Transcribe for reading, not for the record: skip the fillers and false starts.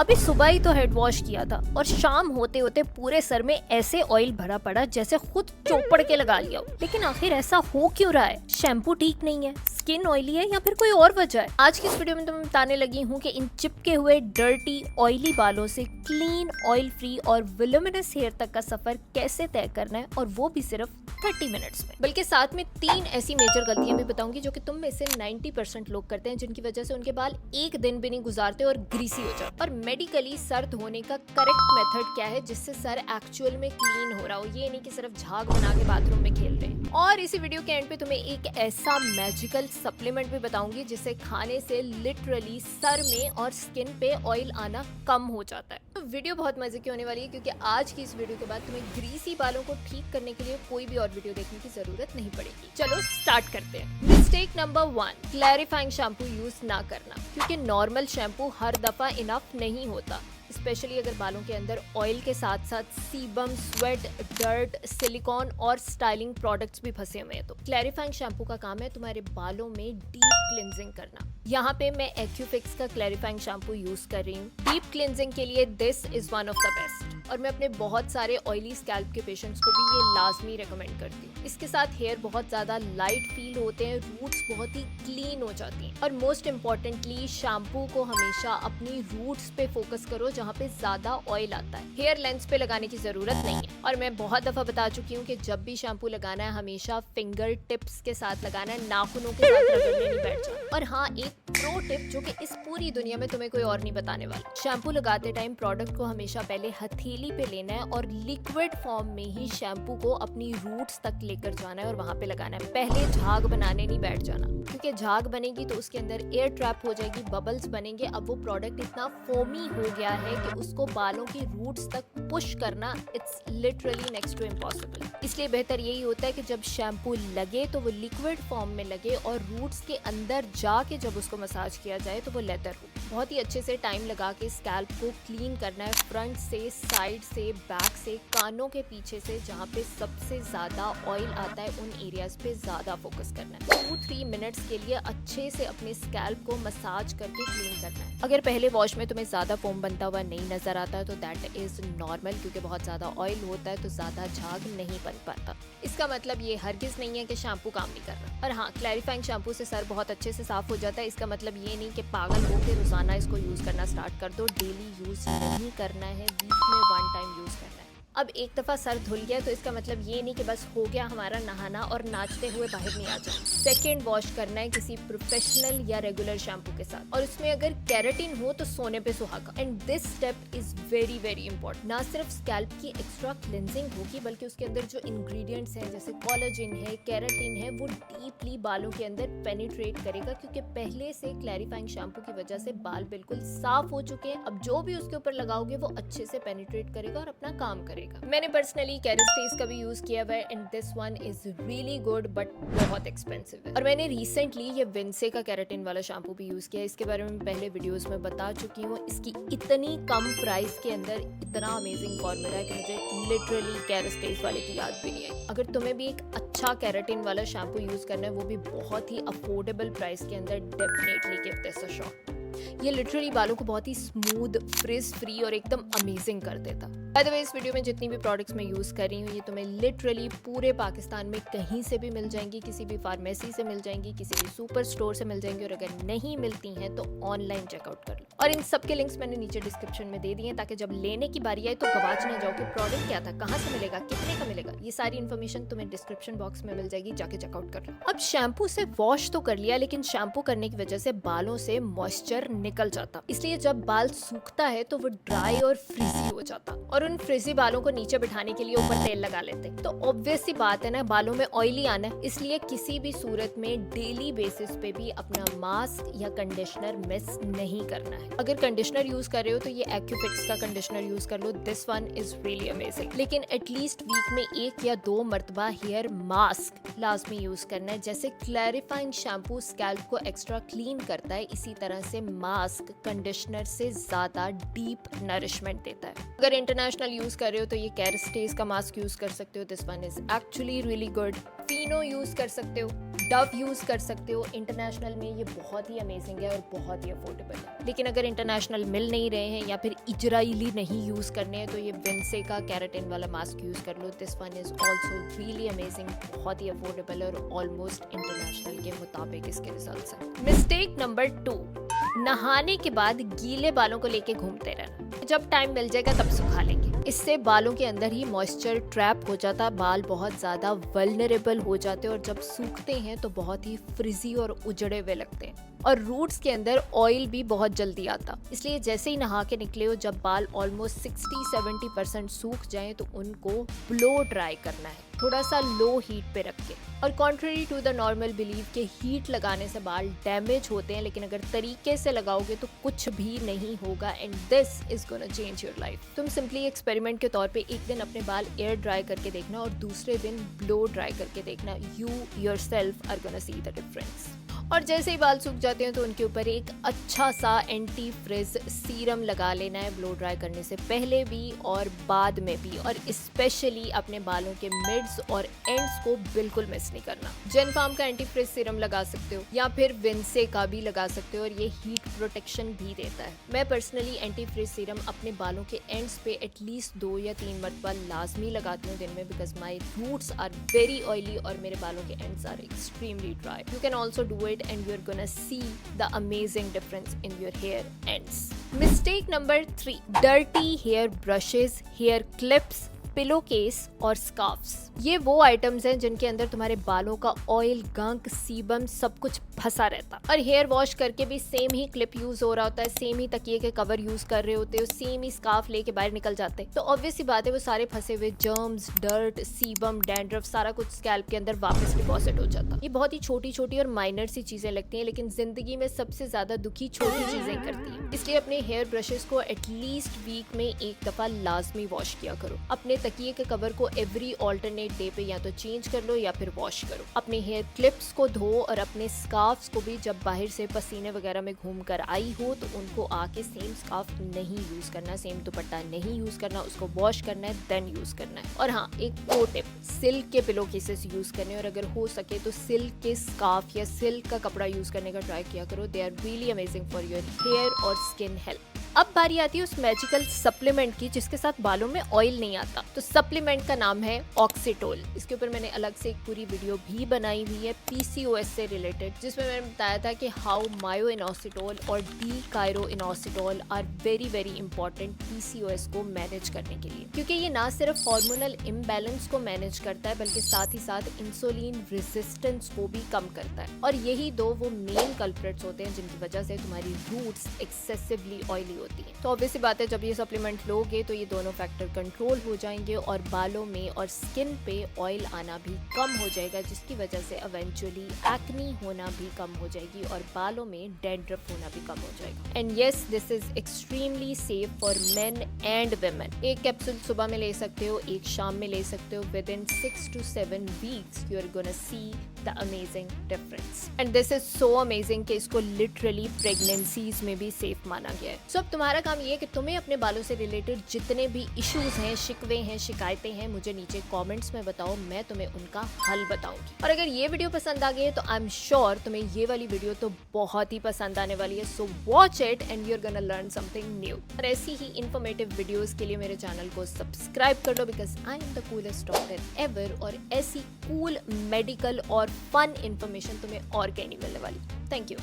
अभी सुबह ही तो हेड वॉश किया था और शाम होते होते पूरे सर में ऐसे ऑयल भरा पड़ा जैसे खुद चौपड़ के लगा लिया हो। लेकिन आखिर ऐसा हो क्यों रहा है? शैम्पू ठीक नहीं है, स्किन ऑयली है या फिर कोई और वजह है? आज की इस वीडियो में तो मैं बताने लगी हूँ कि इन चिपके हुए डर्टी ऑयली बालों से क्लीन, ऑयल फ्री और वोल्यूमिनस हेयर तक का सफर कैसे तय करना है, और वो भी सिर्फ 30 मिनट्स में। बल्कि साथ में 3 ऐसी मेजर गलतियां भी बताऊंगी जो कि तुम में से 90% लोग करते हैं, जिनकी वजह से उनके बाल एक दिन भी नहीं गुजारते और ग्रीसी हो जाते। और मेडिकली सर धोने का करेक्ट मेथड क्या है जिससे सर एक्चुअल में क्लीन हो रहा हो, ये नहीं कि सिर्फ झाग बना के बाथरूम में खेल रहे हैं। और इसी वीडियो के एंड पे तुम्हें एक ऐसा मैजिकल सप्लीमेंट भी बताऊंगी जिसे खाने से लिटरली सर में और स्किन पे ऑयल आना कम हो जाता है। तो वीडियो बहुत मजे की होने वाली है, क्योंकि आज की इस वीडियो के बाद तुम्हें ग्रीसी बालों को ठीक करने के लिए कोई भी और वीडियो देखने की जरूरत नहीं पड़ेगी। चलो स्टार्ट करते हैं। Mistake number 1, clarifying shampoo use ना करना, क्योंकि नॉर्मल शैम्पू हर दफा इनफ नहीं होता, स्पेशली अगर बालों के अंदर ऑयल के साथ साथ सीबम, स्वेट, डर्ट, सिलिकॉन और स्टाइलिंग प्रोडक्ट्स भी फंसे हुए हैं। तो क्लैरिफाइंग शैम्पू का काम है तुम्हारे बालों में डीप क्लिनजिंग करना। यहाँ पे मैं एक्यूफिक्स का क्लैरिफाइंग शैम्पू यूज कर रही हूँ। डीप क्लिनजिंग के लिए this is one of the best, और मैं अपने बहुत सारे ऑयली स्कैल्प के पेशेंट्स को भी ये लाजमी रेकमेंड करती हूँ। इसके साथ हेयर बहुत ज्यादा लाइट फील होते हैं, रूट्स बहुत ही क्लीन हो जाती हैं, और मोस्ट इम्पोर्टेंटली शैम्पू को हमेशा अपनी रूट्स पे फोकस करो जहाँ पे ज्यादा ऑयल आता है। हेयर लेंथ पे लगाने की जरूरत नहीं है। और मैं बहुत दफा बता चुकी हूँ कि जब भी शैम्पू लगाना है हमेशा फिंगर टिप्स के साथ लगाना है, नाखूनों के साथ रगड़ने नहीं बैठ जाना। और हाँ, एक प्रो टिप जो कि इस पूरी दुनिया में तुम्हें कोई और नहीं बताने वाला, शैम्पू लगाते टाइम प्रोडक्ट को हमेशा पहले हथेली पे लेना है और लिक्विड फॉर्म में ही शैम्पू को अपनी रूट्स तक लेकर जाना है और वहां पे लगाना है। पहले झाग बनाने नहीं बैठ जाना, क्योंकि झाग बनेगी तो उसके अंदर एयर ट्रैप हो जाएगी, बबल्स बनेंगे। अब वो प्रोडक्ट इतना फोमी हो गया है कि उसको बालों की रूट्स तक पुश करना it's literally next to impossible. इसलिए बेहतर यही होता है कि जब शैम्पू लगे तो वो लिक्विड फॉर्म में लगे और रूट्स के अंदर जाके जब उसको मसाज किया जाए तो वो लेदर हो। बहुत ही अच्छे से टाइम लगा के स्कैल्प को क्लीन करना है, फ्रंट से, साइड से, बैक से, कानों के पीछे से, जहाँ पे सबसे ज्यादा ऑयल आता है उन एरियाज पे ज्यादा फोकस करना है। 2-3 मिनट्स के लिए अच्छे से अपने स्कैल्प को मसाज करके क्लीन करना है। अगर पहले वॉश में तुम्हें ज्यादा फोम बनता हुआ नहीं नजर आता है तो दैट इज नॉर्मल, क्योंकि बहुत ज्यादा ऑयल होता है तो ज्यादा झाग नहीं बन पाता। इसका मतलब ये हरगिज नहीं है कि शैम्पू काम नहीं कर रहा। और हाँ, क्लैरिफाइंग शैम्पू से सर बहुत अच्छे से साफ हो जाता है। इसका मतलब ये नहीं कि पागल हो के रोजाना इसको यूज करना स्टार्ट कर दो। डेली यूज नहीं करना है, वीक में 1 टाइम यूज करना है। अब एक दफा सर धुल गया तो इसका मतलब ये नहीं कि बस हो गया हमारा नहाना और नाचते हुए बाहर नहीं आ जाए। सेकेंड वॉश करना है किसी प्रोफेशनल या रेगुलर शैम्पू के साथ, और उसमें अगर केराटिन हो तो सोने पे सुहागा। And this step is very very important. ना सिर्फ स्कैल्प की एक्स्ट्रा क्लिनजिंग होगी, बल्कि उसके अंदर जो इंग्रेडिएंट्स हैं जैसे कोलाजिन है, केराटिन है, वो डीपली बालों के अंदर पेनिट्रेट करेगा, क्योंकि पहले से क्लैरिफाइंग शैम्पू की वजह से बाल बिल्कुल साफ हो चुके हैं। अब जो भी उसके ऊपर लगाओगे वो अच्छे से पेनिट्रेट करेगा और अपना काम करेगा। मैंने पर्सनली केरास्टेज का भी यूज किया हुआ है, and this one is really good but बहुत एक्सपेंसिव है। और मैंने रिसेंटली ये विंसे का केराटिन वाला शैम्पू भी यूज किया है। इसके बारे में पहले वीडियोस में बता चुकी हूँ। इसकी इतनी कम प्राइस के अंदर इतना अमेजिंग फॉर्मूला है कि मुझे लिटरली केरास्टेज वाले की याद भी नहीं आई। अगर तुम्हें भी एक अच्छा केराटिन वाला शैम्पू यूज करना है, वो भी बहुत ही अफोर्डेबल प्राइस के अंदर, definitely give this a shot. ये लिटरली बालों को बहुत ही स्मूथ, फ्रिज फ्री और एकदम अमेजिंग कर देता। बाय द वे, इस वीडियो में जितनी भी प्रोडक्ट्स मैं यूज कर रही हूँ ये तुम्हें लिटरली पूरे पाकिस्तान में कहीं से भी मिल जाएंगी, किसी भी फार्मेसी से मिल जाएंगी, किसी भी सुपर स्टोर से मिल जाएंगी, और अगर नहीं मिलती हैं तो ऑनलाइन चेकआउट कर लो। और इन सब के लिंक्स मैंने नीचे डिस्क्रिप्शन में दे दिए हैं, ताकि जब लेने की बारी आए तो गवाच ना जाओ कि प्रोडक्ट क्या था, कहाँ से मिलेगा, कितने का मिलेगा। ये सारी इन्फॉर्मेशन तुम्हें डिस्क्रिप्शन बॉक्स में मिल जाएगी, जाके चेकआउट कर लो। अब शैम्पू से वॉश तो कर लिया, लेकिन शैम्पू करने की वजह से बालों से मॉइस्चर निकल जाता, इसलिए जब बाल सूखता है तो वो ड्राई और फ्रीजी हो जाता, और उन फ्रीजी बालों को नीचे बिठाने के लिए ऊपर तेल लगा लेते। तो ऑब्वियस सी बात है ना, बालों में ऑयली आना है, इसलिए किसी भी सूरत में डेली बेसिस पे भी अपना मास्क या कंडीशनर मिस नहीं करना है। अगर कंडीशनर यूज कर रहे हो तो ये एक्यूफिक्स का कंडीशनर यूज कर लो, this one is really amazing. लेकिन एटलीस्ट वीक में 1 या 2 मरतबा हेयर मास्क लाजमी यूज करना है। जैसे क्लैरिफाइंग शैम्पू स्कैल्प को एक्स्ट्रा क्लीन करता है, इसी तरह से मास्क कंडीशनर से ज्यादा डीप नरिशमेंट देता है। अगर इंटरनेशनल यूज कर रहे हो तो ये केरास्टेज का मास्क यूज कर सकते हो, this one is actually really good. Fino use कर सकते हो, डव यूज़ कर सकते हो। इंटरनेशनल में ये बहुत ही अमेजिंग है और बहुत ही अफोर्डेबल है। लेकिन अगर इंटरनेशनल मिल नहीं रहे हैं या फिर इजराइली नहीं यूज़ करने हैं तो ये विंसे का केराटिन वाला मास्क यूज़ कर लो। This one is also really amazing, बहुत ही अफोर्डेबल और ऑलमोस्ट इंटरनेशनल के मुताबिक इसके रिजल्ट्स हैं। मिस्टेक नंबर 2, नहाने के बाद गीले बालों को लेके घूमते रहना। जब टाइम मिल जाएगा तब सुखा लेंगे। इससे बालों के अंदर ही मॉइस्चर ट्रैप हो जाता है, बाल बहुत ज़्यादा वल्नरेबल हो जाते हैं और जब सूखते हैं तो बहुत ही फ्रिजी और उजड़े हुए लगते हैं और रूट्स के अंदर ऑयल भी बहुत जल्दी आता। इसलिए जैसे ही नहा के निकले हो, जब बाल ऑलमोस्ट 60-70% सूख जाएं तो उनको ब्लो ड्राई करना है, थोड़ा सा लो हीट पे रख के। और contrary to the normal belief के हीट लगाने से बाल डैमेज होते हैं, लेकिन अगर तरीके से लगाओगे तो कुछ भी नहीं होगा and this is gonna change your life. तुम सिंपली एक्सपेरिमेंट के तौर पे एक दिन अपने बाल एयर ड्राई करके देखना और दूसरे दिन ब्लो ड्राई करके देखना। You yourself are gonna see the difference. और जैसे ही बाल सूख जाते हैं तो उनके ऊपर एक अच्छा सा एंटी फ्रिज सीरम लगा लेना है, ब्लो ड्राई करने से पहले भी और बाद में भी। और स्पेशली अपने बालों के मिड्स और एंड्स को बिल्कुल मिस नहीं करना। जेन फार्म का एंटी फ्रिज सीरम लगा सकते हो या फिर विंसे का भी लगा सकते हो और ये हीट प्रोटेक्शन भी देता है। मैं पर्सनली एंटी फ्रिज सीरम अपने बालों के एंड्स पे एटलीस्ट 2 या 3 मरतबा लाजमी लगाती हूँ दिन में, because my roots are very oily और मेरे बालों के ends are extremely dry. You can also do it and you're gonna see the amazing difference in your hair ends. Mistake number 3, dirty hair brushes, hair clips, pillow case और scarfs. ये वो items हैं जिनके अंदर तुम्हारे बालों का oil, गंक, sebum सब कुछ फंसा रहता। और हेयर वॉश करके भी सेम ही क्लिप यूज हो रहा होता है, सेम ही तकिए के कवर यूज कर रहे होते हो, सेम ही स्कार्फ लेके बाहर निकल जाते हैं। तो ऑब्वियस सी बात है वो सारे फंसे हुए जर्म्स, डर्ट, सीबम, डैंड्रफ सारा कुछ स्कैल्प के अंदर वापस डिपॉजिट हो जाता। ये बहुत ही छोटी छोटी और माइनर सी चीजें लगती हैं, लेकिन जिंदगी में सबसे ज्यादा दुखी छोटी चीजें करती हैं। इसलिए अपने हेयर ब्रशेस को एटलीस्ट वीक में एक दफा लाजमी वॉश किया करो। अपने तकिए के कवर को एवरी ऑल्टरनेट डे पे या तो चेंज कर लो या फिर वॉश करो। अपने हेयर क्लिप्स को धो और अपने स्कार्फ्स को भी जब बाहर से पसीने वगैरह में घूम कर आई हो तो उनको आके सेम स्कार्फ नहीं यूज करना, सेम दुपट्टा नहीं यूज करना, उसको वॉश करना है देन यूज करना है। और हाँ, एक प्रो टिप, सिल्क के पिलो केसेस यूज करने और अगर हो सके तो सिल्क के स्कार्फ या सिल्क का कपड़ा यूज करने का ट्राई किया करो। They are really amazing for your hair और स्किन हेल्थ। अब बारी आती है उस मैजिकल सप्लीमेंट की जिसके साथ बालों में ऑयल नहीं आता। तो सप्लीमेंट का नाम है ऑक्सीटोल। इसके ऊपर मैंने अलग से एक पूरी वीडियो भी बनाई हुई है पीसीओएस से रिलेटेड, जिसमें मैंने बताया था कि हाउ मायोइनोसिटोल और D chiroinositol are very very important PCOS को मैनेज करने के लिए, क्योंकि ये ना सिर्फ हार्मोनल इम्बैलेंस को मैनेज करता है बल्कि साथ ही साथ इंसुलिन रेजिस्टेंस को भी कम करता है। और यही दो वो मेन कल्प्रिट्स होते हैं जिनकी वजह से तुम्हारी रूट्स एक्सेसिवली ऑयली होती है। तो ऑब्वियस बात है जब ये सप्लीमेंट लोगे तो ये दोनों फैक्टर कंट्रोल हो जाएंगे और बालों में और स्किन पे ऑयल आना भी कम हो जाएगा, जिसकी वजह से इवेंचुअली एक्नी होना भी कम हो जाएगी और बालों में डैंड्रफ होना भी कम हो जाएगा। And yes, this is extremely safe for main and women. एक कैप्सूल सुबह में ले सकते हो, एक शाम में ले सकते हो। Within 6 to 7 weeks you are gonna see the amazing difference. And this is so amazing कि इसको लिटरली प्रेगनेंसीज में भी सेफ माना गया है। सो अब तुम्हारा काम ये है कि तुम्हें अपने बालों से रिलेटेड जितने भी इश्यूज हैं, शिकवे हैं, शिकायतें हैं, मुझे नीचे कमेंट्स में बताओ, मैं तुम्हें उनका हल बताऊंगी। और अगर ये वीडियो पसंद आ गई है तो आई एम श्योर तुम्हें ये वाली वीडियो तो बहुत ही पसंद आने वाली है। So watch it and you are gonna learn something new. और ऐसी ही इन्फॉर्मेटिव वीडियोस के लिए मेरे चैनल को सब्सक्राइब कर लो, because I am the coolest doctor ever. और ऐसी कूल मेडिकल और फन इन्फॉर्मेशन तुम्हें और कहीं नहीं मिलने वाली। Thank you.